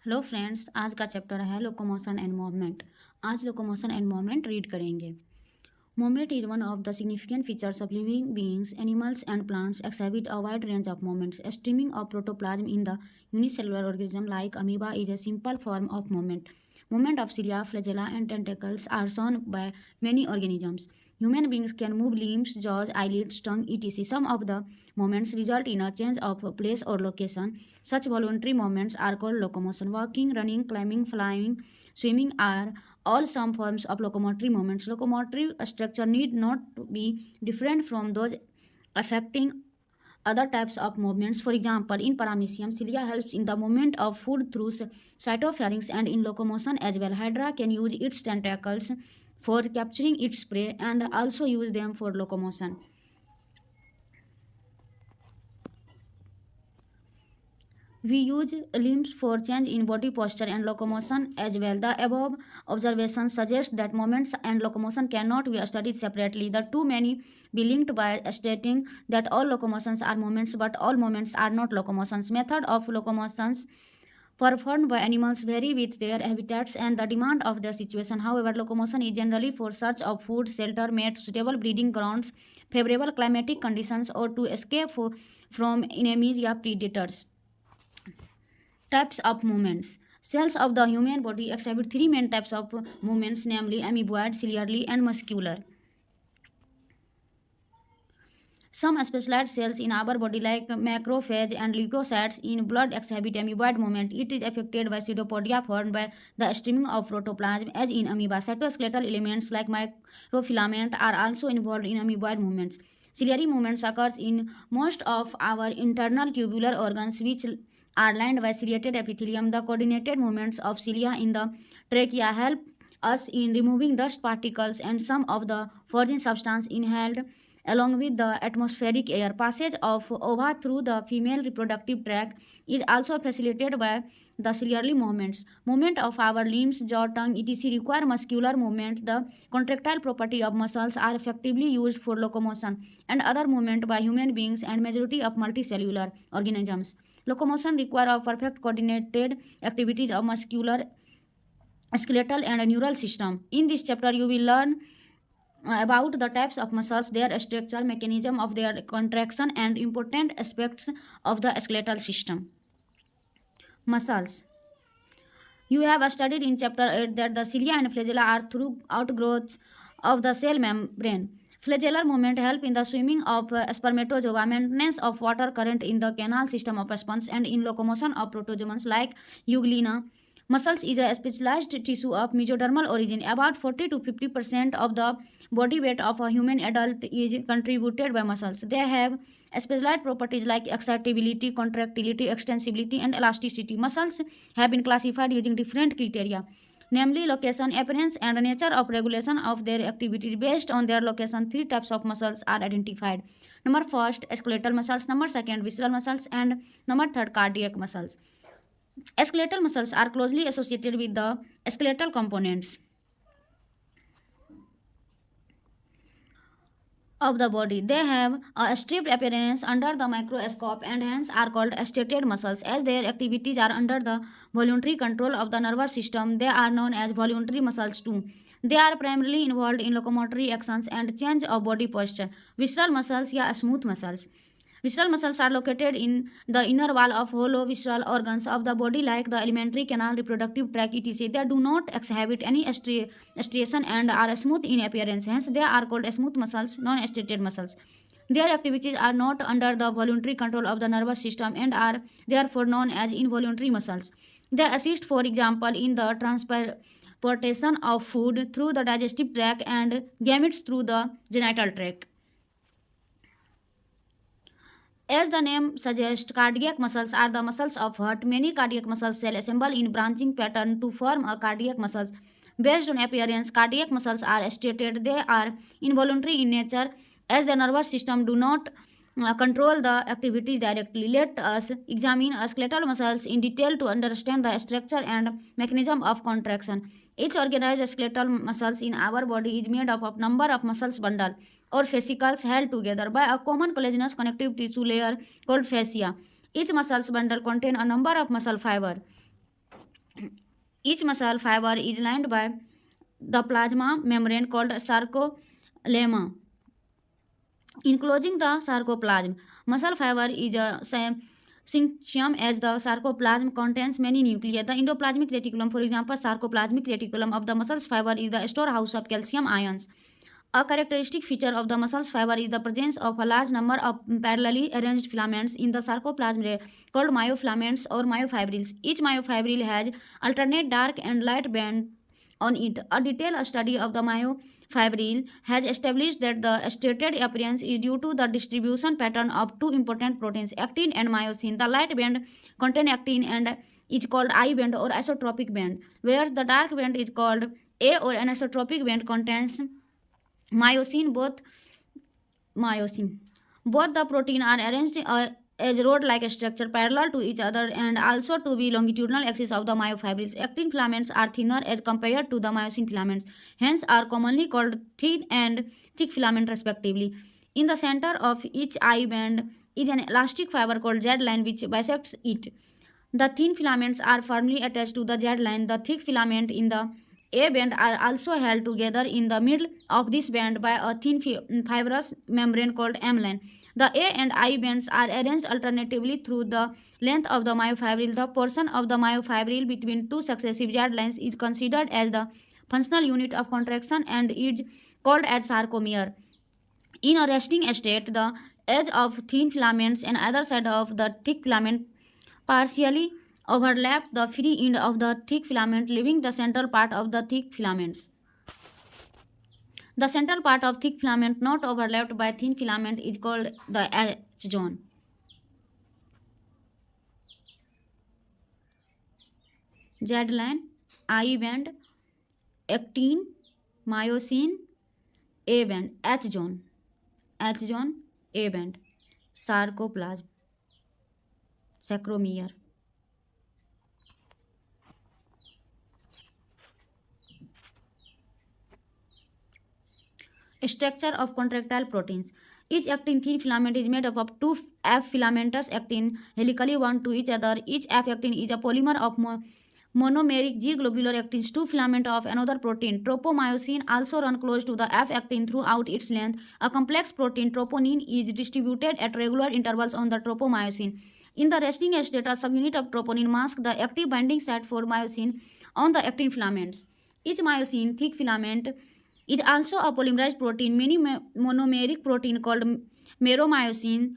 Hello friends, आज का chapter है लोकोमोशन एंड मूवमेंट। आज लोकोमोशन एंड मूवमेंट रीड करेंगे। Movement is one of the significant features of living beings. Animals and plants exhibit a wide range of movements. Streaming of protoplasm in the unicellular organism like amoeba is a simple form of movement. Movement of cilia, flagella, and tentacles are shown by many organisms. Human beings can move limbs, jaws, eyelids, tongue, etc. Some of the movements result in a change of place or location. Such voluntary movements are called locomotion. Walking, running, climbing, flying, swimming are all some forms of locomotory movements. Locomotory structure need not be different from those affecting other types of movements. For example, in paramecium, cilia helps in the movement of food through cytopharynx and in locomotion as well. Hydra can use its tentacles for capturing its prey and also use them for locomotion. We use limbs for change in body posture and locomotion as well. The above observations suggest that movements and locomotion cannot be studied separately. The two may be linked by stating that all locomotions are movements, but all movements are not locomotions. Method of locomotions performed by animals vary with their habitats and the demand of their situation. However, locomotion is generally for search of food, shelter, mate, suitable breeding grounds, favorable climatic conditions, or to escape from enemies or predators. Types of movements. Cells of the human body exhibit three main types of movements, namely amoeboid, ciliary, and muscular. Some specialized cells in our body like macrophage and leukocytes in blood exhibit amoeboid movement. It is affected by pseudopodia formed by the streaming of protoplasm as in amoeba. Cytoskeletal elements like microfilament are also involved in amoeboid movements. Ciliary movements occurs in most of our internal tubular organs which are lined by ciliated epithelium. The coordinated movements of cilia in the trachea help us in removing dust particles and some of the foreign substance inhaled along with the atmospheric air. Passage of ova through the female reproductive tract is also facilitated by the ciliary movements. Movement of our limbs, jaw, tongue, etc. require muscular movement. The contractile property of muscles are effectively used for locomotion and other movement by human beings and majority of multicellular organisms. Locomotion require a perfect coordinated activities of muscular, skeletal, and neural system. In this chapter, you will learn about the types of muscles, their structure, mechanism of their contraction, and important aspects of the skeletal system. Muscles. You have studied in chapter 8 that the cilia and flagella are through outgrowths of the cell membrane. Flagellar movement help in the swimming of spermatozoa, maintenance of water current in the canal system of sponge, and in locomotion of protozoans like Euglena. Muscles is a specialized tissue of mesodermal origin. About 40 to 50% of the body weight of a human adult is contributed by muscles. They have specialized properties like excitability, contractility, extensibility, and elasticity. Muscles have been classified using different criteria, namely location, appearance, and nature of regulation of their activities. Based on their location, three types of muscles are identified. Number first, skeletal muscles. Number second, visceral muscles, and number third, cardiac muscles. Skeletal muscles are closely associated with the skeletal components of the body. They have a stripped appearance under the microscope and hence are called striated muscles. As their activities are under the voluntary control of the nervous system, they are known as voluntary muscles too. They are primarily involved in locomotory actions and change of body posture. Visceral muscles या smooth muscles. Visceral muscles are located in the inner wall of hollow visceral organs of the body like the alimentary canal, reproductive tract, etc. They do not exhibit any striation and are smooth in appearance. Hence, they are called smooth muscles, non-striated muscles. Their activities are not under the voluntary control of the nervous system and are therefore known as involuntary muscles. They assist, for example, in the transportation of food through the digestive tract and gametes through the genital tract. As the name suggests, cardiac muscles are the muscles of heart. Many cardiac muscles shall assemble in branching pattern to form a cardiac muscles. Based on appearance, cardiac muscles are striated. They are involuntary in nature as the nervous system do not control the activities directly. Let us examine skeletal muscles in detail to understand the structure and mechanism of contraction. Each organized skeletal muscles in our body is made up of number of muscles bundle or fascicles held together by a common collagenous connective tissue layer called fascia. Each muscle bundle contains a number of muscle fiber. Each muscle fiber is lined by the plasma membrane called sarcolemma, enclosing the sarcoplasm. Muscle fiber is a syncytium as the sarcoplasm contains many nuclei. The endoplasmic reticulum, for example, sarcoplasmic reticulum of the muscle fiber is the storehouse of calcium ions. A characteristic feature of the muscle's fiber is the presence of a large number of parallelly arranged filaments in the sarcoplasm called myofilaments or myofibrils. Each myofibril has alternate dark and light bands on it. A detailed study of the myofibril has established that the stated appearance is due to the distribution pattern of two important proteins, actin and myosin. The light band contain actin and is called I band or isotropic band, whereas the dark band is called A or anisotropic band contains myosin. Both the protein are arranged as rod-like structure parallel to each other and also to be longitudinal axis of the myofibrils. Actin filaments are thinner as compared to the myosin filaments, hence are commonly called thin and thick filament respectively. In the center of each I band is an elastic fiber called Z line which bisects it. The thin filaments are firmly attached to the Z line. The thick filament in the A band are also held together in the middle of this band by a thin fibrous membrane called M line. The A and I bands are arranged alternatively through the length of the myofibril. The portion of the myofibril between two successive Z lines is considered as the functional unit of contraction and is called as sarcomere. In a resting state, the edge of thin filaments and either side of the thick filament partially overlap the free end of the thick filament, leaving the central part of the thick filaments. The central part of thick filament not overlapped by thin filament is called the H zone. Z line, I band, actin, myosin, A band, H zone, A band, sarcoplasm, sarcomere. Structure of contractile proteins. Each actin thin filament is made up of two F filamentous actin helically bound to each other. Each F actin is a polymer of monomeric G globular actins. Two filament of another protein, tropomyosin, also run close to the F actin throughout its length. A complex protein, troponin, is distributed at regular intervals on the tropomyosin. In the resting state, a subunit of troponin masks the active binding site for myosin on the actin filaments. Each myosin thick filament is also a polymerized protein. Many monomeric protein called meromyosin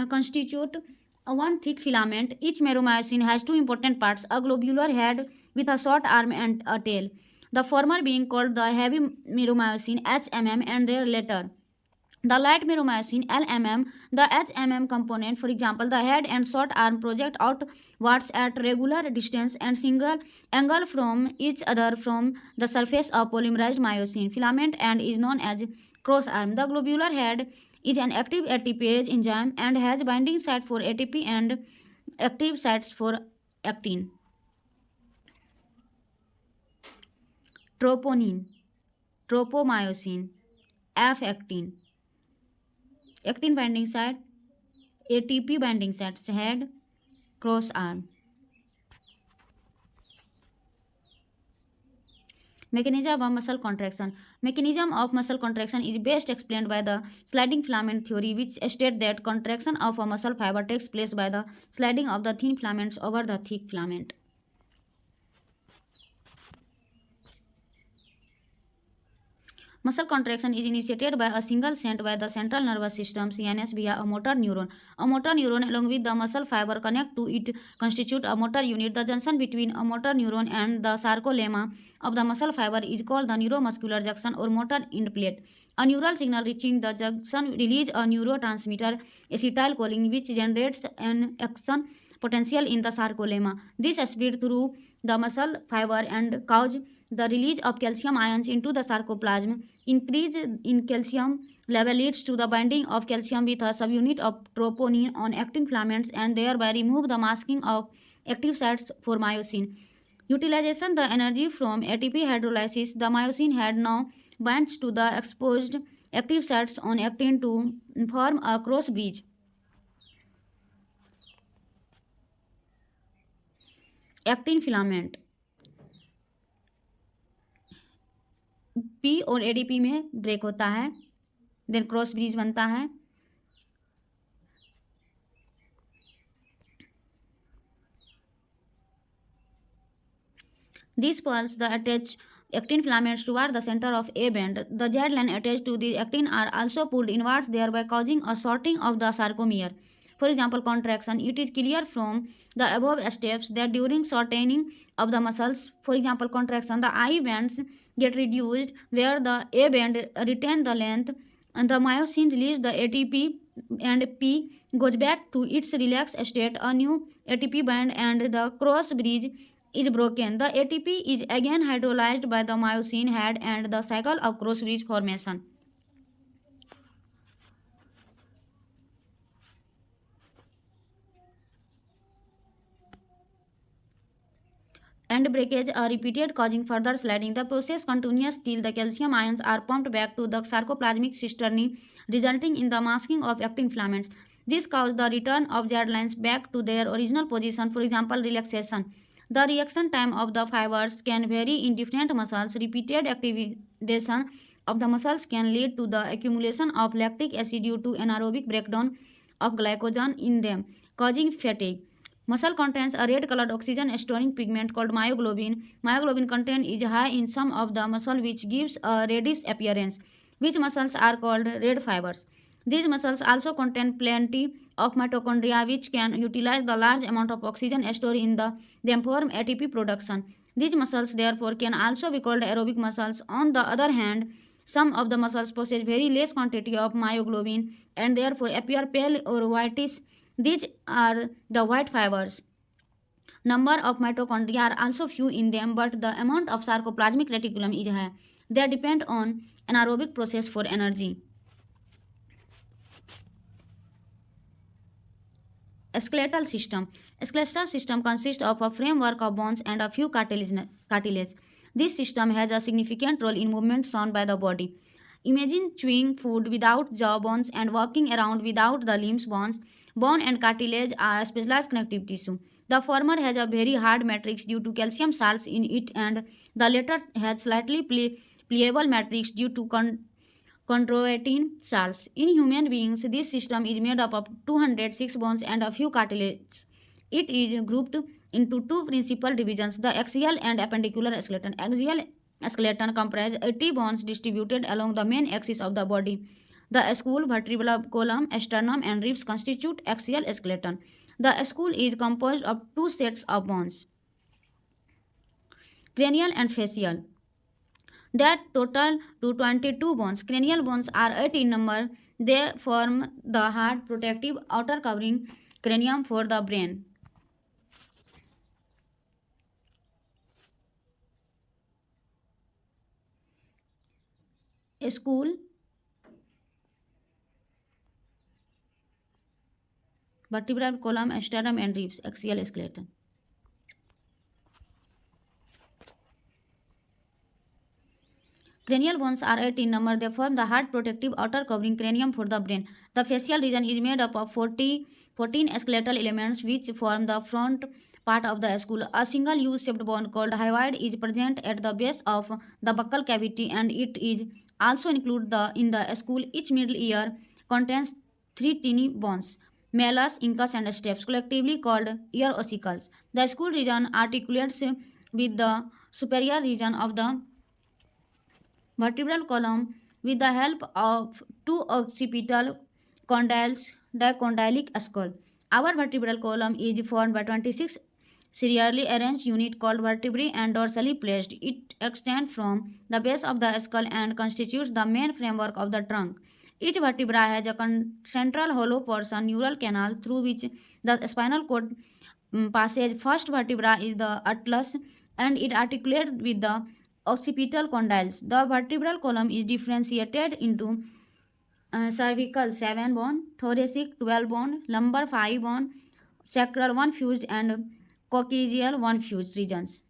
constitute one thick filament. Each meromyosin has two important parts, a globular head with a short arm and a tail, the former being called the heavy meromyosin HMM and their later the light meromyosin LMM. The HMM component, for example, the head and short arm, project outwards at regular distance and single angle from each other from the surface of polymerized myosin filament and is known as cross arm. The globular head is an active ATPase enzyme and has binding site for ATP and active sites for actin. Troponin, tropomyosin, F actin. Actin binding site, ATP binding sites, head, cross arm. Mechanism of muscle contraction. Mechanism of muscle contraction is best explained by the sliding filament theory, which states that contraction of a muscle fiber takes place by the sliding of the thin filaments over the thick filament. Muscle contraction is initiated by a single sent by the central nervous system CNS via a motor neuron. A motor neuron along with the muscle fiber connect to it constitute a motor unit. The junction between a motor neuron and the sarcolemma of the muscle fiber is called the neuromuscular junction or motor end plate. A neural signal reaching the junction releases a neurotransmitter acetylcholine which generates an action potential in the sarcolemma. This spread through the muscle fiber and cause the release of calcium ions into the sarcoplasm. Increase in calcium level leads to the binding of calcium with a subunit of troponin on actin filaments and thereby remove the masking of active sites for myosin. Utilization the energy from ATP hydrolysis. The myosin head now binds to the exposed active sites on actin to form a cross bridge. Actin filament. P और ADP में break होता है, then cross bridge बनता है। These pulse the attach actin filaments toward the center of A band. The Z line attached to the actin are also pulled inwards, thereby causing a shortening of the sarcomere. For example, contraction. It is clear from the above steps that during shortening of the muscles, for example, contraction, the I bands get reduced where the A band retain the length, and the myosin release the ATP and P goes back to its relaxed state. A new ATP band and the cross bridge is broken. The ATP is again hydrolyzed by the myosin head and the cycle of cross bridge formation. And breakage are repeated, causing further sliding. The process continues till the calcium ions are pumped back to the sarcoplasmic cisternae, resulting in the masking of actin filaments. This causes the return of Z lines back to their original position. For example, relaxation. The reaction time of the fibers can vary in different muscles. Repeated activation of the muscles can lead to the accumulation of lactic acid due to anaerobic breakdown of glycogen in them, causing fatigue. Muscle contains a red-colored oxygen-storing pigment called myoglobin. Myoglobin content is high in some of the muscle, which gives a reddish appearance. Which muscles are called red fibers? These muscles also contain plenty of mitochondria, which can utilize the large amount of oxygen stored in them for ATP production. These muscles, therefore, can also be called aerobic muscles. On the other hand, some of the muscles possess very less quantity of myoglobin and therefore appear pale or whitish. These are the white fibers. Number of mitochondria are also few in them, but the amount of sarcoplasmic reticulum is high. They depend on anaerobic process for energy. Skeletal system. Skeletal system consists of a framework of bones and a few cartilage. This system has a significant role in movement shown by the body. Imagine chewing food without jaw bones and walking around without the limbs bones. Bone and cartilage are specialized connective tissue. The former has a very hard matrix due to calcium salts in it, and the latter has slightly pliable matrix due to chondroitin salts. In human beings, this system is made up of 206 bones and a few cartilages. It is grouped into two principal divisions, the axial and appendicular skeleton. Axial skeleton comprises 80 bones distributed along the main axis of the body. The skull, vertebral column, sternum, and ribs constitute axial skeleton. The skull is composed of two sets of bones, cranial and facial, that total to 22 bones. Cranial bones are 8 in number. They form the hard protective outer covering cranium for the brain. Skull, vertebral column, sternum, and ribs, axial skeleton. Cranial bones are 8 in number. They form the hard protective outer covering cranium for the brain. The facial region is made up of 14 skeletal elements which form the front part of the skull. A single U-shaped bone called hyoid is present at the base of the buccal cavity, and it is also included in the skull. Each middle ear contains 3 tiny bones, malleus, incus, and stapes, collectively called ear ossicles. The skull region articulates with the superior region of the vertebral column with the help of two occipital condyles, dicondylic skull. Our vertebral column is formed by 26 serially arranged units called vertebrae and dorsally placed. It extends from the base of the skull and constitutes the main framework of the trunk. Each vertebra has a central hollow portion, neural canal, through which the spinal cord passes. First vertebra is the atlas, and it articulates with the occipital condyles. The vertebral column is differentiated into cervical 7 bone, thoracic 12 bone, lumbar 5 bone, sacral 1 fused, and coccygeal 1 fused regions.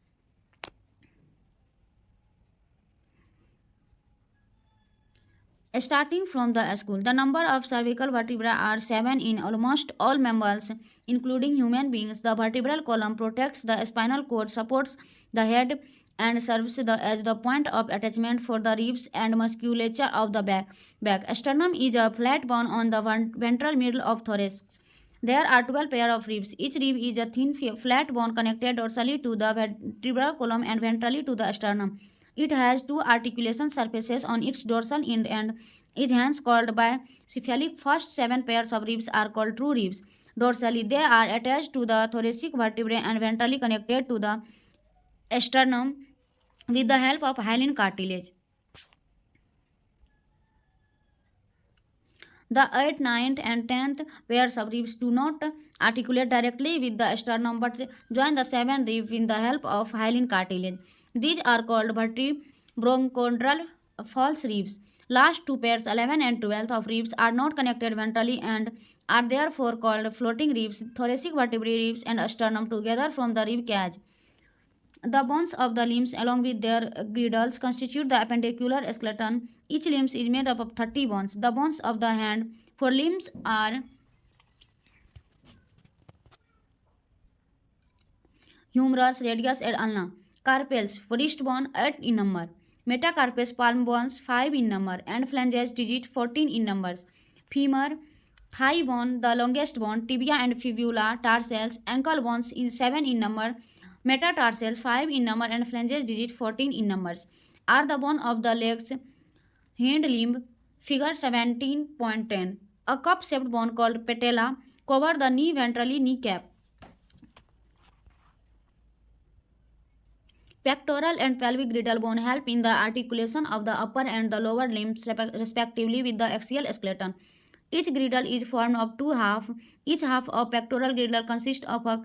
Starting from the skull, the number of cervical vertebrae are 7 in almost all mammals, including human beings. The vertebral column protects the spinal cord, supports the head, and serves as the point of attachment for the ribs and musculature of the back. Sternum is a flat bone on the ventral middle of thorax. There are 12 pairs of ribs. Each rib is a thin, flat bone connected dorsally to the vertebral column and ventrally to the sternum. It has two articulation surfaces on its dorsal end and is hence called bicephalic. First 7 pairs of ribs are called true ribs. Dorsally, they are attached to the thoracic vertebrae and ventrally connected to the sternum with the help of hyaline cartilage. The 8th, 9th, and 10th pairs of ribs do not articulate directly with the sternum but join the 7th rib with the help of hyaline cartilage. These are called vertebrobronchondral false ribs. Last two pairs, 11th and 12th of ribs, are not connected ventrally and are therefore called floating ribs. Thoracic vertebrae ribs and sternum together from the rib cage. The bones of the limbs along with their girdles constitute the appendicular skeleton. Each limb is made up of 30 bones. The bones of the hand for limbs are humerus, radius, and ulna. Carpals, wrist bone, 8 in number. Metacarpals, palm bones, 5 in number. And phalanges, digit, 14 in numbers. Femur, thigh bone, the longest bone. Tibia and fibula, tarsals, ankle bones is 7 in number. Metatarsals, 5 in number, and phalanges, digit, 14 in numbers, are the bone of the legs. Hind limb, figure 17.10. A cup-shaped bone called patella cover the knee ventrally kneecap. Pectoral and pelvic girdle bone help in the articulation of the upper and the lower limbs respectively with the axial skeleton. Each girdle is formed of two halves. Each half of pectoral girdle consists of a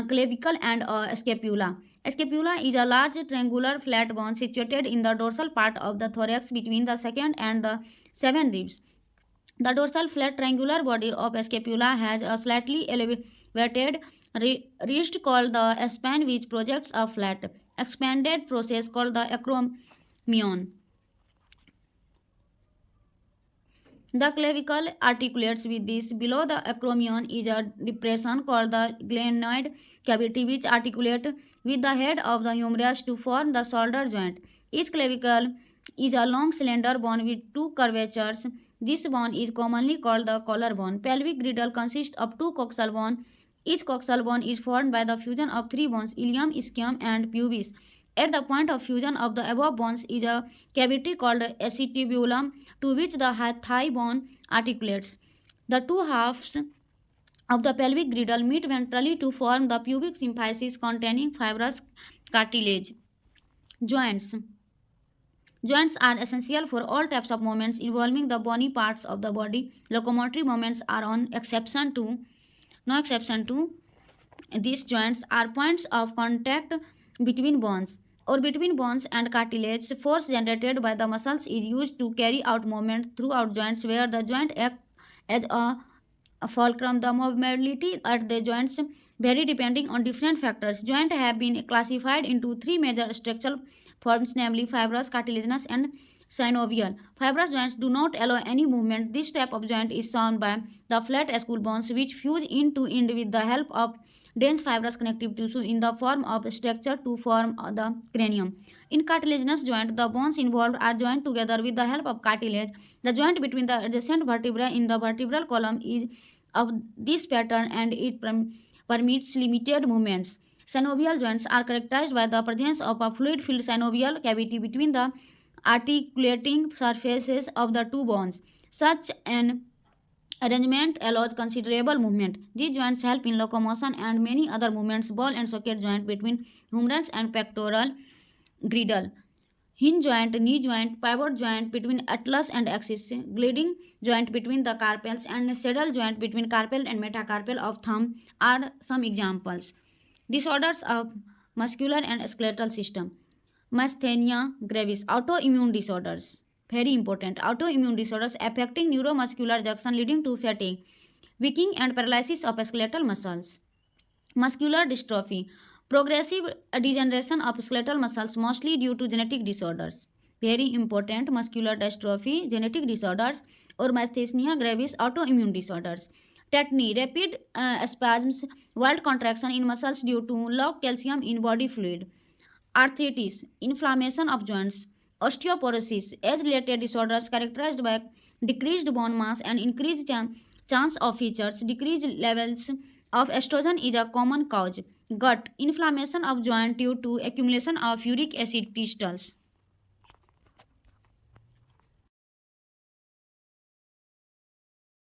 clavicle and a scapula. A scapula is a large triangular flat bone situated in the dorsal part of the thorax between the second and the 7 ribs. The dorsal flat triangular body of a scapula has a slightly elevated wrist called the spine which projects a flat, expanded process called the acromion. The clavicle articulates with this. Below the acromion is a depression called the glenoid cavity which articulates with the head of the humerus to form the shoulder joint. Each clavicle is a long slender bone with two curvatures. This bone is commonly called the collarbone. Pelvic girdle consists of two coxal bones. Each coxal bone is formed by the fusion of 3 bones, ilium, ischium, and pubis. At the point of fusion of the above bones is a cavity called acetabulum to which the thigh bone articulates. The two halves of the pelvic girdle meet ventrally to form the pubic symphysis containing fibrous cartilage. Joints. Joints are essential for all types of movements involving the bony parts of the body. Locomotory movements are no exception to these. Joints are points of contact between bones or between bones and cartilage. Force generated by the muscles is used to carry out movement throughout joints where the joint acts as a fulcrum. The mobility at the joints vary depending on different factors. Joints have been classified into 3 major structural forms, namely fibrous, cartilaginous, and synovial. Fibrous joints do not allow any movement. This type of joint is shown by the flat skull bones which fuse end to end with the help of dense fibrous connective tissue in the form of structure to form the cranium. In cartilaginous joint, the bones involved are joined together with the help of cartilage. The joint between the adjacent vertebrae in the vertebral column is of this pattern and it permits limited movements. Synovial joints are characterized by the presence of a fluid-filled synovial cavity between the articulating surfaces of the two bones. Such an arrangement allows considerable movement. These joints help in locomotion and many other movements. Ball and socket joint between humerus and pectoral girdle. Hinge joint, knee joint, pivot joint between atlas and axis, gliding joint between the carpals, and saddle joint between carpal and metacarpal of thumb are some examples. Disorders of muscular and skeletal system. Myasthenia gravis, autoimmune disorders. Very important. Autoimmune disorders affecting neuromuscular junction leading to fatigue, weakening and paralysis of skeletal muscles. Muscular dystrophy, progressive degeneration of skeletal muscles mostly due to genetic disorders. Very important. Muscular dystrophy, genetic disorders, or myasthenia gravis, autoimmune disorders. Tetany, rapid spasms, wild contraction in muscles due to low calcium in body fluid. arthritis, inflammation of joints, osteoporosis, age-related disorders characterized by decreased bone mass and increased chance of features. Decreased levels of estrogen is a common cause. Gut inflammation of joint due to accumulation of uric acid crystals.